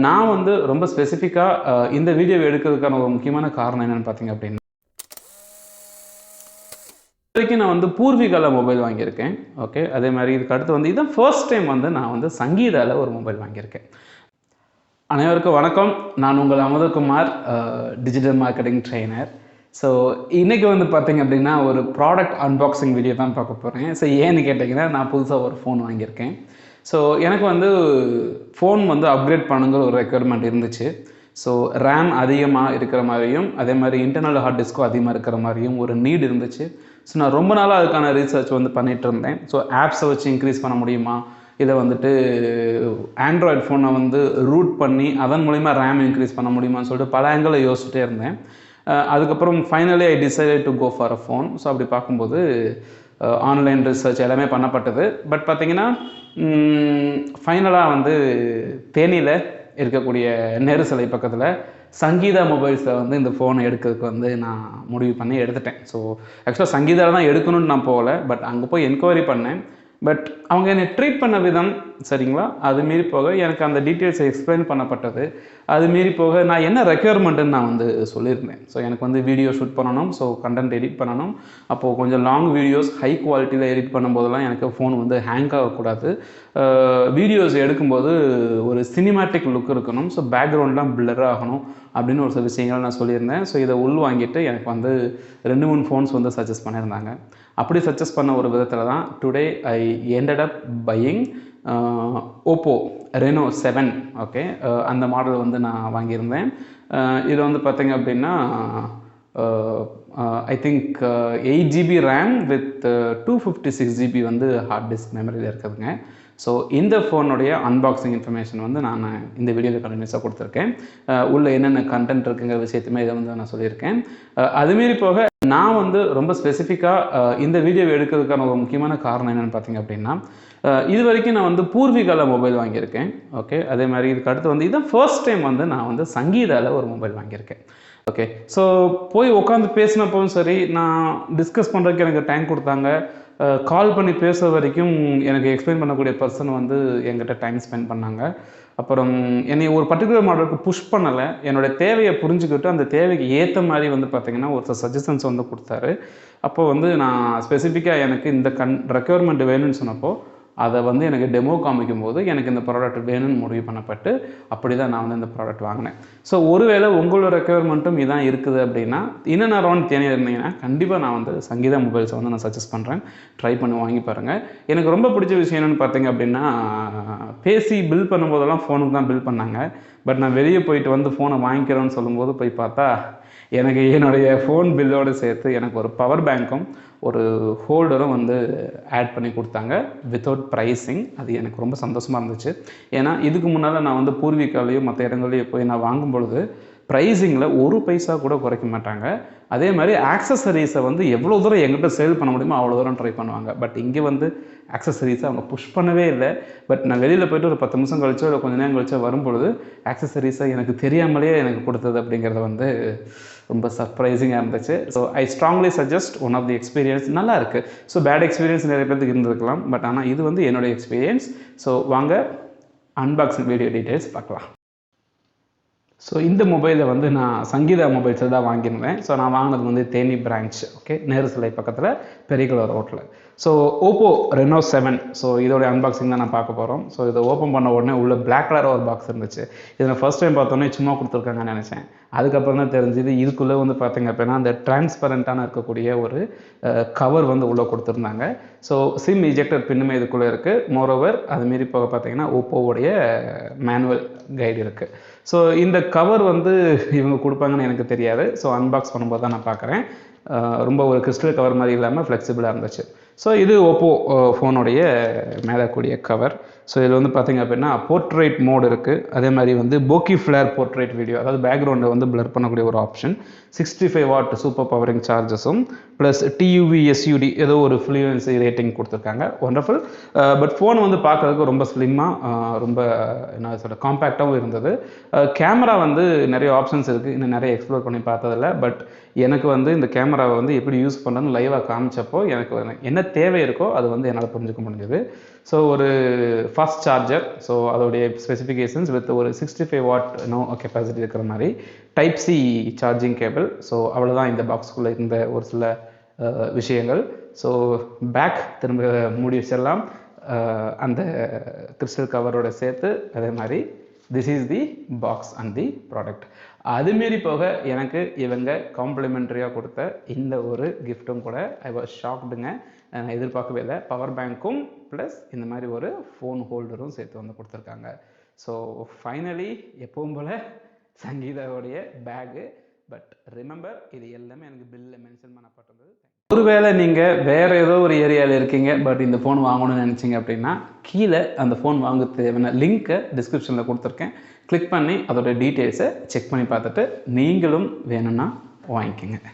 நான் வந்து ரொம்ப ஸ்பெசிஃபிக்காக இந்த வீடியோ எடுக்கிறதுக்கான ஒரு முக்கியமான காரணம் என்னென்னு பார்த்தீங்க அப்படின்னா, வரைக்கும் நான் வந்து பூர்விகால மொபைல் வாங்கியிருக்கேன். ஓகே, அதே மாதிரி இதுக்கு அடுத்து வந்து இதான் ஃபர்ஸ்ட் டைம் வந்து நான் வந்து சங்கீதாவில் ஒரு மொபைல் வாங்கியிருக்கேன். அனைவருக்கும் வணக்கம். நான் உங்கள் Amuthakumar, digital marketing trainer. So இன்றைக்கி வந்து பார்த்திங்க அப்படின்னா ஒரு ப்ராடக்ட் அன்பாக்சிங் வீடியோ தான் பார்க்க போகிறேன். ஸோ ஏன்னு கேட்டிங்கன்னா, நான் புதுசாக ஒரு ஃபோன் வாங்கியிருக்கேன். ஸோ எனக்கு வந்து ஃபோன் வந்து அப்கிரேட் பண்ணுங்கிற ஒரு ரெக்குயர்மெண்ட் இருந்துச்சு. ஸோ ரேம் அதிகமாக இருக்கிற மாதிரியும், அதே மாதிரி இன்டர்னல் ஹார்ட் டிஸ்க்கும் அதிகமாக இருக்கிற மாதிரியும் ஒரு நீட் இருந்துச்சு. ஸோ நான் ரொம்ப நாளாக அதுக்கான ரீசர்ச் வந்து பண்ணிகிட்டு இருந்தேன். ஸோ ஆப்ஸை வச்சு இன்க்ரீஸ் பண்ண முடியுமா, இதை வந்துட்டு ஆண்ட்ராய்டு ஃபோனை வந்து ரூட் பண்ணி அதன் மூலிமா ரேம் இன்க்ரீஸ் பண்ண முடியுமான்னு சொல்லிட்டு பல ஆங்கிளில் யோசிச்சுட்டே இருந்தேன். அதுக்கப்புறம் finally I decided to go for a phone. So அப்படி பார்க்கும்போது ஆன்லைன் ரிசர்ச் எல்லாமே பண்ணப்பட்டது. பட் பார்த்திங்கன்னா ஃபைனலாக வந்து தேனியில் இருக்கக்கூடிய நேரு சிலை பக்கத்தில் சங்கீதா மொபைல்ஸில் வந்து இந்த ஃபோனை எடுக்கிறதுக்கு வந்து நான் முடிவு பண்ணி எடுத்துட்டேன். ஸோ ஆக்சுவலாக சங்கீதாவில் தான் எடுக்கணும்னு நான் போகல. பட் அங்கே போய் என்கொயரி பண்ணேன். பட் அவங்க என்னை ட்ரீட் பண்ண விதம் சரிங்களா, அது மீறி போக எனக்கு அந்த டீட்டெயில்ஸை எக்ஸ்பிளைன் பண்ணப்பட்டது. அது மீறி போக நான் என்ன ரெக்குயர்மெண்ட்டுன்னு நான் வந்து சொல்லியிருந்தேன். ஸோ எனக்கு வந்து வீடியோ ஷூட் பண்ணணும், ஸோ கண்டென்ட் எடிட் பண்ணணும். அப்போது கொஞ்சம் லாங் வீடியோஸ் ஹை குவாலிட்டியில் எடிட் பண்ணும்போதெல்லாம் எனக்கு ஃபோன் வந்து ஹேங் ஆகக்கூடாது. வீடியோஸ் எடுக்கும்போது ஒரு சினிமேட்டிக் லுக் இருக்கணும். ஸோ பேக்ரவுண்ட்லாம் பிளர் ஆகணும் அப்படின்னு ஒரு சில விஷயங்கள் நான் சொல்லியிருந்தேன். ஸோ இதை உள் வாங்கிட்டு எனக்கு வந்து 2-3 ஃபோன்ஸ் வந்து சஜஸ்ட் பண்ணியிருந்தாங்க. அப்படி சஜஸ்ட் பண்ண ஒரு விதத்தில் தான் today I ended up buying Oppo Reno 7. Okay, அந்த மாடல் வந்து நான் வாங்கியிருந்தேன். இது வந்து பார்த்திங்க அப்படின்னா I think 8 GB RAM with 256 GB வந்து ஹார்ட் டிஸ்க் மெமரியில் இருக்குதுங்க. ஸோ இந்த ஃபோனுடைய அன்பாக்சிங் இன்ஃபர்மேஷன் வந்து நான் இந்த வீடியோவில் கண்டினியூஸாக கொடுத்துருக்கேன். உள்ள என்னென்ன கண்டென்ட் இருக்குங்கிற விஷயத்தையுமே இதை வந்து நான் சொல்லியிருக்கேன். அதுமாரி போக நான் வந்து ரொம்ப ஸ்பெசிஃபிக்காக இந்த வீடியோவை எடுக்கிறதுக்கான ஒரு முக்கியமான காரணம் என்னென்னு பார்த்தீங்க அப்படின்னா, இது வரைக்கும் நான் வந்து பூர்விகால மொபைல் வாங்கியிருக்கேன். ஓகே, அதே மாதிரி இதுக்கு அடுத்து வந்து இதான் ஃபர்ஸ்ட் டைம் வந்து நான் வந்து சங்கீதாவில் ஒரு மொபைல் வாங்கியிருக்கேன். ஓகே, ஸோ போய் உட்காந்து பேசினப்பவும் சரி, நான் டிஸ்கஸ் பண்ணுறதுக்கு எனக்கு டைம் கொடுத்தாங்க. கால் பண்ணி பேசுகிற வரைக்கும் எனக்கு எக்ஸ்பிளைன் பண்ணக்கூடிய பர்சன் வந்து என்கிட்ட டைம் ஸ்பெண்ட் பண்ணாங்க. அப்புறம் என்னை ஒரு பர்டிகுலர் மாடலுக்கு புஷ் பண்ணலை. என்னோடய தேவையை புரிஞ்சுக்கிட்டு அந்த தேவைக்கு ஏற்ற மாதிரி வந்து பார்த்திங்கன்னா ஒருத்தர் சஜஷன்ஸ் வந்து கொடுத்தாரு. அப்போது வந்து நான் ஸ்பெசிஃபிக்காக எனக்கு இந்த ரெக்குயர்மெண்ட் வேணும்னு சொன்னப்போ அதை வந்து எனக்கு டெமோ காமிக்கும் போது எனக்கு இந்த ப்ராடக்ட் வேணும்னு முடிவு பண்ணப்பட்டு அப்படி தான் நான் வந்து இந்த ப்ராடக்ட் வாங்கினேன். ஸோ ஒருவேளை உங்களோட ரெக்குயர்மெண்ட்டும் இதான் இருக்குது அப்படின்னா, இன்னும் அரௌண்ட் தேனி இருந்தீங்கன்னா கண்டிப்பாக நான் வந்து சங்கீதா மொபைல்ஸை வந்து நான் சஜஸ்ட் பண்ணுறேன். ட்ரை பண்ணி வாங்கி பாருங்கள். எனக்கு ரொம்ப பிடிச்ச விஷயம் என்னென்னு பார்த்தீங்க அப்படின்னா, பேசி பில் பண்ணும்போதெல்லாம் ஃபோனுக்கு தான் பில் பண்ணாங்க. பட் நான் வெளியே போயிட்டு வந்து ஃபோனை வாங்கிக்கிறேன்னு சொல்லும்போது போய் பார்த்தா எனக்கு என்னுடைய ஃபோன் பில்லோடு சேர்த்து எனக்கு ஒரு பவர் பேங்க்கும் ஒரு ஹோல்டரும் வந்து ஆட் பண்ணி கொடுத்தாங்க வித்தவுட் ப்ரைஸிங். அது எனக்கு ரொம்ப சந்தோஷமாக இருந்துச்சு. ஏன்னா இதுக்கு முன்னால் நான் வந்து பூர்விகாலையும் மற்ற இடங்களையும் போய் நான் வாங்கும் பொழுது ப்ரைஸிங்கில் ஒரு பைசா கூட குறைக்க மாட்டாங்க. அதே மாதிரி ஆக்சசரிஸை வந்து எவ்வளோ தூரம் எங்கிட்ட சேல் பண்ண முடியுமோ அவ்வளோ தூரம் ட்ரை பண்ணுவாங்க. பட் இங்கே வந்து ஆக்சசரிஸை அவங்க புஷ் பண்ணவே இல்லை. பட் நான் வெளியில் போய்ட்டு ஒரு 10 நிமிஷம் கழிச்சோ இல்லை கொஞ்சம் நேரம் கழிச்சோ வரும்பொழுது ஆக்சசரிஸை எனக்கு தெரியாமலேயே எனக்கு கொடுத்தது அப்படிங்கிறது வந்து ரொம்ப சர்ப்ரைசிங்காக இருந்துச்சு. So I strongly suggest one of the experience. நல்லா இருக்குது. ஸோ பேட் எக்ஸ்பீரியன்ஸ் நிறைய பேருக்கு இருந்திருக்கலாம். பட் ஆனால் இது வந்து என்னுடைய எக்ஸ்பீரியன்ஸ். ஸோ வாங்க அன்பாக்சிங் வீடியோ டீட்டெயில்ஸ் பார்க்கலாம். ஸோ இந்த மொபைலை வந்து நான் சங்கீதா மொபைல்ஸில் தான் வாங்கியிருந்தேன். ஸோ நான் வாங்கினது வந்து தேனி பிரான்ச். ஓகே, நேரு சிலை பக்கத்தில் பெரியகுளம் ரோட்டில். So Oppo Reno 7. ஸோ இதோடைய அன்பாக்சிங் தான் நான் பார்க்க போகிறோம். ஸோ இதை ஓப்பன் பண்ண உடனே உள்ள பிளாக் கலர் ஒரு பாக்ஸ் இருந்துச்சு. இதை நான் ஃபர்ஸ்ட் டைம் பார்த்தோன்னே சும்மா கொடுத்துருக்காங்கன்னு நினச்சேன். அதுக்கப்புறம் தான் தெரிஞ்சுது இதுக்குள்ளே வந்து பார்த்திங்க அப்படின்னா அந்த டிரான்ஸ்பரண்ட்டான இருக்கக்கூடிய ஒரு கவர் வந்து உள்ளே கொடுத்துருந்தாங்க. ஸோ சிம் இஜெக்டர் பின்னுமே இதுக்குள்ளே இருக்குது. மோரோவர் அதுமாரி போக பார்த்திங்கன்னா ஓப்போவுடைய மேனுவல் கைடு இருக்குது. ஸோ இந்த கவர் வந்து இவங்க கொடுப்பாங்கன்னு எனக்கு தெரியாது. ஸோ அன்பாக்ஸ் பண்ணும்போது தான் நான் பார்க்குறேன். ரொம்ப ஒரு கிறிஸ்டல் கவர் மாதிரி இல்லாமல் ஃப்ளெக்சிபிளாக இருந்துச்சு. ஸோ இது ஓப்போ ஃபோனுடைய மேலே கூடிய கவர். ஸோ இதில் வந்து பார்த்திங்க அப்படின்னா போர்ட்ரேட் மோட் இருக்குது. அதே மாதிரி வந்து போக்கி ஃப்ளேர் போர்ட்ரேட் வீடியோ, அதாவது பேக்ரவுண்டை வந்து பிளர் பண்ணக்கூடிய ஒரு ஆப்ஷன். 65 வாட் சூப்பர் பவரிங் சார்ஜஸும் ப்ளஸ் டியூவி எஸ்யூடி ஏதோ ஒரு ஃப்ளூயன்சி ரேட்டிங் கொடுத்துருக்காங்க. ஒண்டர்ஃபுல். பட் ஃபோன் வந்து பார்க்குறதுக்கு ரொம்ப ஸ்லிம்மாக ரொம்ப என்ன சொல்கிற காம்பேக்டாகவும் இருந்தது. கேமரா வந்து நிறைய ஆப்ஷன்ஸ் இருக்குது. இன்னும் நிறைய எக்ஸ்ப்ளோர் பண்ணி பார்த்ததில்ல. பட் எனக்கு வந்து இந்த கேமராவை வந்து எப்படி யூஸ் பண்ணுறதுன்னு லைவாக காமிச்சப்போ எனக்கு என்ன தேவை இருக்கோ அது வந்து என்னால் புரிஞ்சுக்க முடிஞ்சது. ஸோ ஒரு ஃபாஸ்ட் சார்ஜர், ஸோ அதோடைய ஸ்பெசிஃபிகேஷன்ஸ் வித் ஒரு 65 வாட் கெப்பாசிட்டி இருக்கிற மாதிரி type C charging cable. So அவ்வளோதான் இந்த பாக்ஸுக்குள்ளே இருந்த ஒரு சில விஷயங்கள். ஸோ பேக் திரும்ப மூடி வச்சிடலாம், அந்த கிறிஸ்டல் கவரோட சேர்த்து. அதே மாதிரி this is the box and the product. அதுமாரி போக எனக்கு இவங்க காம்ப்ளிமெண்ட்ரியாக கொடுத்த இந்த ஒரு கிஃப்ட்டும் கூட ஐ வாஸ் ஷாக்டுங்க. நான் எதிர்பார்க்கவே இல்லை. பவர் பேங்க்கும் ப்ளஸ் இந்த மாதிரி ஒரு ஃபோன் ஹோல்டரும் சேர்த்து வந்து கொடுத்துருக்காங்க. ஸோ ஃபைனலி எப்பவும் போல் சங்கீதாவுடைய பேகு. பட் ரிமெம்பர், இது எல்லாமே எனக்கு பில்லில் மென்ஷன் பண்ணப்பட்டிருந்தது. ஒருவேளை நீங்கள் வேறு ஏதோ ஒரு ஏரியாவில் இருக்கீங்க, பட் இந்த ஃபோன் வாங்கணும்னு நினச்சிங்க அப்படின்னா கீழே அந்த ஃபோன் வாங்க தேவையான லிங்க்கை டிஸ்கிரிப்ஷனில் கொடுத்துருக்கேன். கிளிக் பண்ணி அதோட டீட்டெயில்ஸை செக் பண்ணி பார்த்துட்டு நீங்களும் வேணும்னா வாங்கிக்கோங்க.